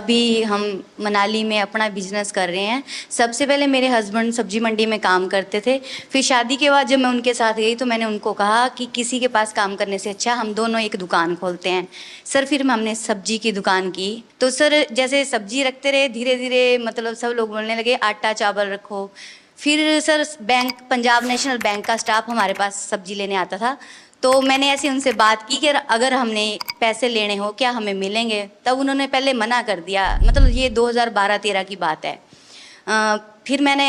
अभी हम मनाली में अपना बिजनेस कर रहे हैं। सबसे पहले मेरे हस्बैंड सब्जी मंडी में काम करते थे। फिर शादी के बाद जब मैं उनके साथ गई तो मैंने उनको कहा कि किसी के पास काम करने से अच्छा हम दोनों एक दुकान खोलते हैं। सर फिर हमने सब्जी की दुकान की। तो सर जैसे सब्जी रखते रहे, धीरे धीरे मतलब सब लोग बोलने लगे आटा चावल रखो। फिर sir bank, Punjab national bank का स्टाफ हमारे पास सब्जी लेने आता था। तो मैंने ऐसे उनसे बात की कि अगर हमने पैसे लेने हो क्या हमें मिलेंगे। तब उन्होंने पहले मना कर दिया, मतलब ये 2012-13 की बात है। फिर मैंने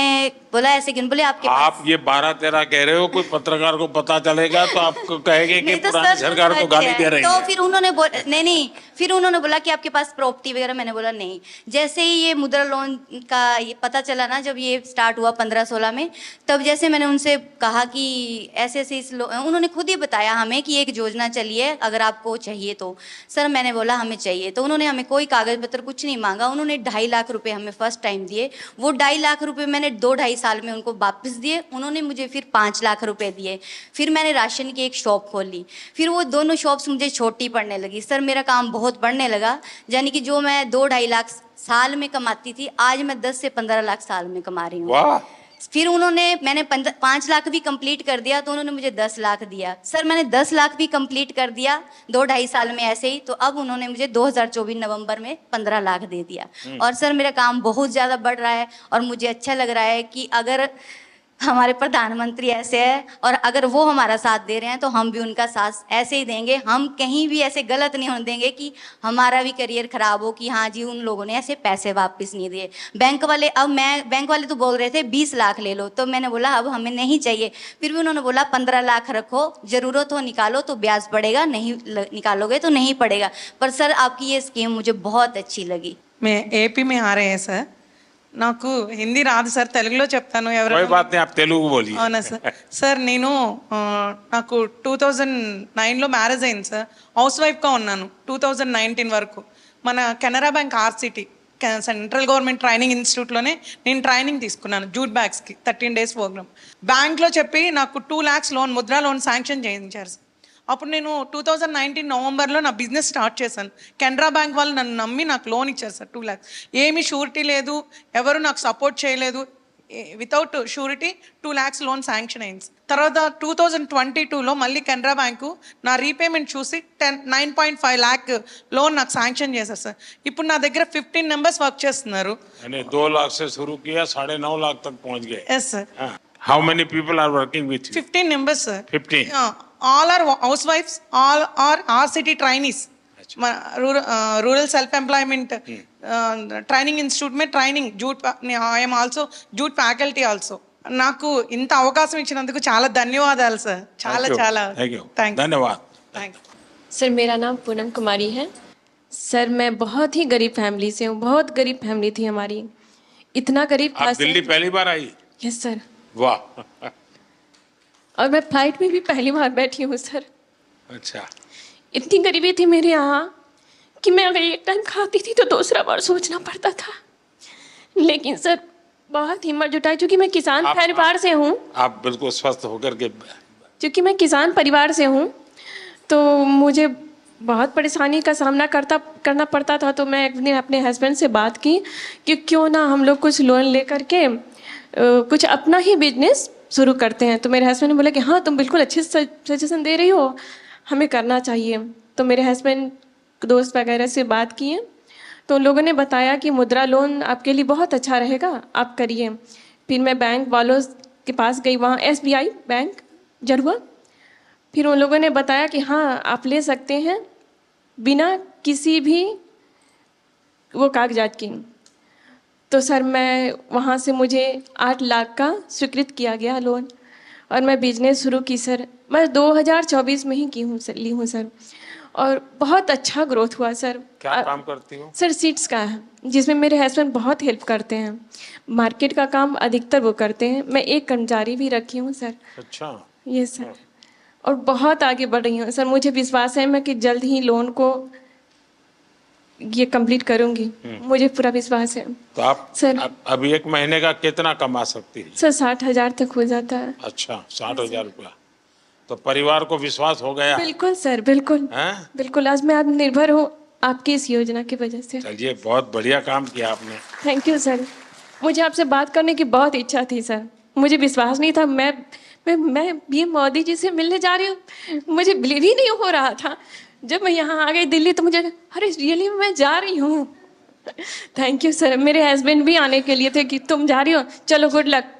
बोला ऐसे क्यों, बोले आपके आप पास। ये 12-13 कह रहे हो, कोई पत्रकार को पता चलेगा तो आपको कहेंगे कि नहीं तो पुरानी सर सरकार को सच गाली है। दे रही तो है। फिर उन्होंने नहीं, फिर उन्होंने बोला कि आपके पास प्रॉपर्टी वगैरह। मैंने बोला नहीं। जैसे ही ये मुद्रा लोन का ये पता चला ना, जब ये स्टार्ट हुआ 15-16 में, तब जैसे मैंने उनसे कहा कि ऐसे ऐसे उन्होंने खुद ही बताया हमें कि एक योजना चली है, अगर आपको चाहिए तो। सर मैंने बोला हमें चाहिए। तो उन्होंने हमें कोई कागज पत्र कुछ नहीं मांगा। उन्होंने 2.5 लाख रुपए हमें फर्स्ट टाइम दिए। वो 2.5 लाख रुपए मैंने 2-2.5 साल में उनको वापस दिए। उन्होंने मुझे फिर 5 लाख रुपए दिए। फिर मैंने राशन की एक शॉप खोली। फिर वो दोनों शॉप्स मुझे छोटी पड़ने लगी। सर मेरा काम बहुत बढ़ने लगा, यानी कि जो मैं 2-2.5 लाख साल में कमाती थी, आज मैं 10 से 15 लाख साल में कमा रही हूँ। वाह। फिर मैंने 5 लाख भी कंप्लीट कर दिया तो उन्होंने मुझे 10 लाख दिया। सर मैंने 10 लाख भी कंप्लीट कर दिया 2-2.5 साल में ऐसे ही। तो अब उन्होंने मुझे 2024 नवंबर में 15 लाख दे दिया। और सर मेरा काम बहुत ज़्यादा बढ़ रहा है और मुझे अच्छा लग रहा है कि अगर हमारे प्रधानमंत्री ऐसे है और अगर वो हमारा साथ दे रहे हैं तो हम भी उनका साथ ऐसे ही देंगे। हम कहीं भी ऐसे गलत नहीं होने देंगे कि हमारा भी करियर खराब हो कि हाँ जी उन लोगों ने ऐसे पैसे वापस नहीं दिए। बैंक वाले तो बोल रहे थे 20 लाख ले लो, तो मैंने बोला अब हमें नहीं चाहिए। फिर भी उन्होंने बोला 15 लाख रखो, जरूरत हो निकालो तो ब्याज पड़ेगा, नहीं निकालोगे तो नहीं पड़ेगा। पर सर आपकी ये स्कीम मुझे बहुत अच्छी लगी। मैं एपी में आ रहे हैं सर। నాకు హిందీ రాదు సార్, తెలుగులో చెప్తాను कोई ఎవరైనా। बात नहीं, आप तेलुगु बोलिए। అవునా సార్? సార్ నేను నాకు 2009లో మ్యారేజ్ అయింది సార్। హౌస్ వైఫ్గా ఉన్నాను 2019 వరకు। మన Canara bank RCT central government training ఇన్స్టిట్యూట్లోనే నేను ట్రైనింగ్ తీసుకున్నాను జూట్ బ్యాగ్స్కి 13 days ప్రోగ్రామ్। బ్యాంక్లో చెప్పి నాకు 2 lakhs loan, Mudra loan sanction చేయించారు సార్। అప్పుడు నేను 2019 నవంబర్లో నా బిజినెస్ స్టార్ట్ చేశాను। కెనరా బ్యాంక్ వాళ్ళు నన్ను నమ్మి నాకు లోన్ ఇచ్చారు సార్ 2 lakhs। ఏమీ షూరిటీ లేదు, ఎవరు నాకు సపోర్ట్ చేయలేదు। Without surety 2 lakhs loan sanction అయింది। తర్వాత 2022లో మళ్ళీ కెనరా బ్యాంకు నా రీపేమెంట్ చూసి 9.5 lakh లోన్ నాకు శాంక్షన్ చేశారు సార్। ఇప్పుడు నా దగ్గర 15 members వర్క్ చేస్తున్నారు। 2 लाख से शुरू किया, 9.5 लाख तक पहुंच गए। Yes sir. How many people are working with you? 15 members sir. 15। all are housewives, all are RCT trainees। Rural self employment training institute में training jute, I am also jute faculty also. నాకు ఇంత అవకాశం ఇచ్చినందుకు చాలా ధన్యవాదాలు sir. చాలా చాలా धन्यवाद। Thank you. सर मेरा नाम पूनम कुमारी है। सर मैं बहुत ही गरीब फैमिली से हूँ, बहुत गरीब फैमिली थी हमारी। इतना गरीब था आप दिल्ली पहली बार आई? Yes sir. वाह। और मैं फ्लाइट में भी पहली बार बैठी हूँ सर। अच्छा। इतनी गरीबी थी मेरे यहाँ कि मैं अगर एक टाइम खाती थी तो दूसरा बार सोचना पड़ता था। लेकिन सर बहुत हिम्मत जुटाई, क्योंकि मैं किसान परिवार से हूँ। आप बिल्कुल स्वस्थ होकर के। क्योंकि मैं किसान परिवार से हूँ तो मुझे बहुत परेशानी का सामना करना पड़ता था। तो मैं अपने हस्बैंड से बात की कि क्यों ना हम लोग कुछ लोन ले करके कुछ अपना ही बिजनेस शुरू करते हैं। तो मेरे हस्बैंड ने बोला कि हाँ तुम बिल्कुल अच्छे सजेशन दे रही हो, हमें करना चाहिए। तो मेरे हस्बैंड दोस्त वगैरह से बात किए तो उन लोगों ने बताया कि मुद्रा लोन आपके लिए बहुत अच्छा रहेगा, आप करिए। फिर मैं बैंक वालों के पास गई, वहाँ SBI बैंक जरुआ। फिर उन लोगों ने बताया कि हाँ आप ले सकते हैं बिना किसी भी वो कागजात की। तो सर मैं वहाँ से मुझे 8 लाख का स्वीकृत किया गया लोन और मैं बिजनेस शुरू की सर। मैं 2024 में ही की हूँ सर, ली हूँ सर, और बहुत अच्छा ग्रोथ हुआ सर। क्या काम करती हो? सर सीड्स का है, जिसमें मेरे हस्बैंड बहुत हेल्प करते हैं। मार्केट का काम अधिकतर वो करते हैं, मैं एक कर्मचारी भी रखी हूँ सर। अच्छा। ये सर, और बहुत आगे बढ़ रही हूँ सर। मुझे विश्वास है मैं कि जल्द ही लोन को ये कंप्लीट करूंगी, मुझे पूरा विश्वास है। तो आप सर अभी 1 महीने का कितना कमा सकती है? सर 60,000 तक हो जाता है। अच्छा, 60,000 रुपया। तो परिवार को विश्वास हो गया? बिल्कुल सर, बिल्कुल हैं? बिल्कुल। आज मैं आत्मनिर्भर हूँ आपकी इस योजना की वजह से। चलिए, बहुत बढ़िया काम किया आपने। Thank you sir. मुझे आपसे बात करने की बहुत इच्छा थी सर। मुझे विश्वास नहीं था मैं ये मोदी जी से मिलने जा रही हूँ। मुझे बिलीव ही नहीं हो रहा था। जब मैं यहाँ आ गई दिल्ली तो मुझे अरे रियली मैं जा रही हूँ। Thank you sir. मेरे हस्बैंड भी आने के लिए थे कि तुम जा रही हो, चलो गुड लक।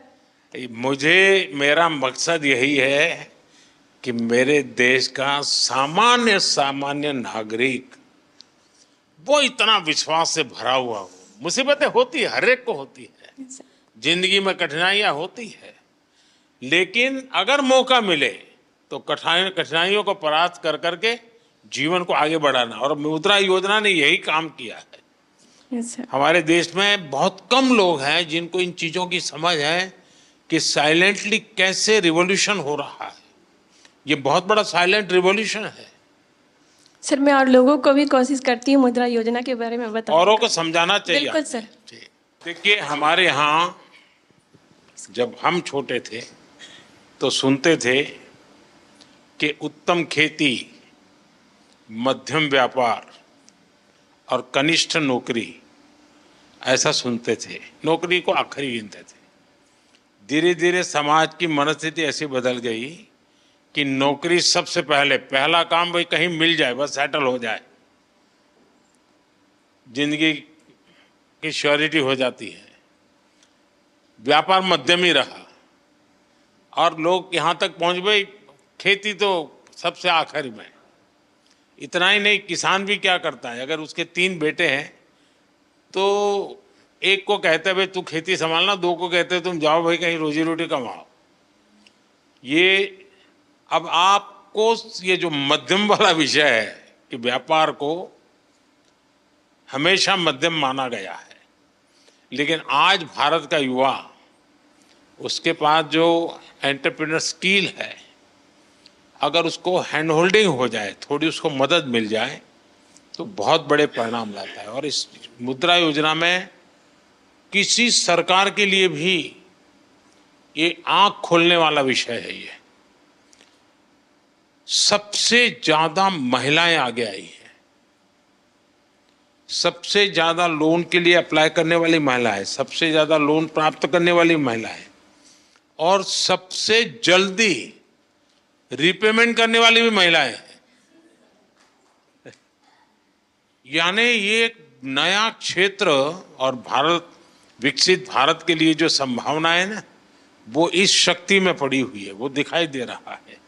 मेरा मकसद यही है कि मेरे देश का सामान्य सामान्य नागरिक वो इतना विश्वास से भरा हुआ हो। मुसीबतें होती है, हर एक को होती है, जिंदगी में कठिनाइयां होती है, लेकिन अगर मौका मिले तो कठिनाइयों को परास्त कर करके जीवन को आगे बढ़ाना, और मुद्रा योजना ने यही काम किया है। Yes, sir. हमारे देश में बहुत कम लोग हैं जिनको इन चीजों की समझ है कि साइलेंटली कैसे रिवॉल्यूशन हो रहा है। ये बहुत बड़ा साइलेंट रिवॉल्यूशन है। सर मैं और लोगों को भी कोशिश करती हूँ मुद्रा योजना के बारे में बताओ। औरों को समझाना चाहिए। बिल्कुल सर। देखिए, हमारे यहाँ जब हम छोटे थे तो सुनते थे कि उत्तम खेती, मध्यम व्यापार और कनिष्ठ नौकरी, ऐसा सुनते थे। नौकरी को आखिरी गिनते थे। धीरे धीरे समाज की मनस्थिति ऐसी बदल गई कि नौकरी सबसे पहला काम भाई कहीं मिल जाए, बस सेटल हो जाए, जिंदगी की श्योरिटी हो जाती है। व्यापार मध्यम ही रहा और लोग यहाँ तक पहुँच गए, खेती तो सबसे आखिर में। इतना ही नहीं, किसान भी क्या करता है, अगर उसके 3 बेटे हैं तो एक को कहते हैं भाई तू खेती संभालना, 2 को कहते हैं तुम जाओ भाई कहीं रोजी रोटी कमाओ। ये अब आपको ये जो मध्यम वाला विषय है कि व्यापार को हमेशा मध्यम माना गया है, लेकिन आज भारत का युवा, उसके पास जो एंटरप्रेन्योर स्किल है, अगर उसको हैंड होल्डिंग हो जाए, थोड़ी उसको मदद मिल जाए तो बहुत बड़े परिणाम लाता है। और इस मुद्रा योजना में किसी सरकार के लिए भी ये आंख खोलने वाला विषय है। ये सबसे ज्यादा महिलाएं आगे आई हैं, सबसे ज्यादा लोन के लिए अप्लाई करने वाली महिलाएं, सबसे ज्यादा लोन प्राप्त करने वाली महिलाएं, और सबसे जल्दी रिपेमेंट करने वाली भी महिलाएं हैं। यानी ये एक नया क्षेत्र, और भारत, विकसित भारत के लिए जो संभावना है ना, वो इस शक्ति में पड़ी हुई है, वो दिखाई दे रहा है।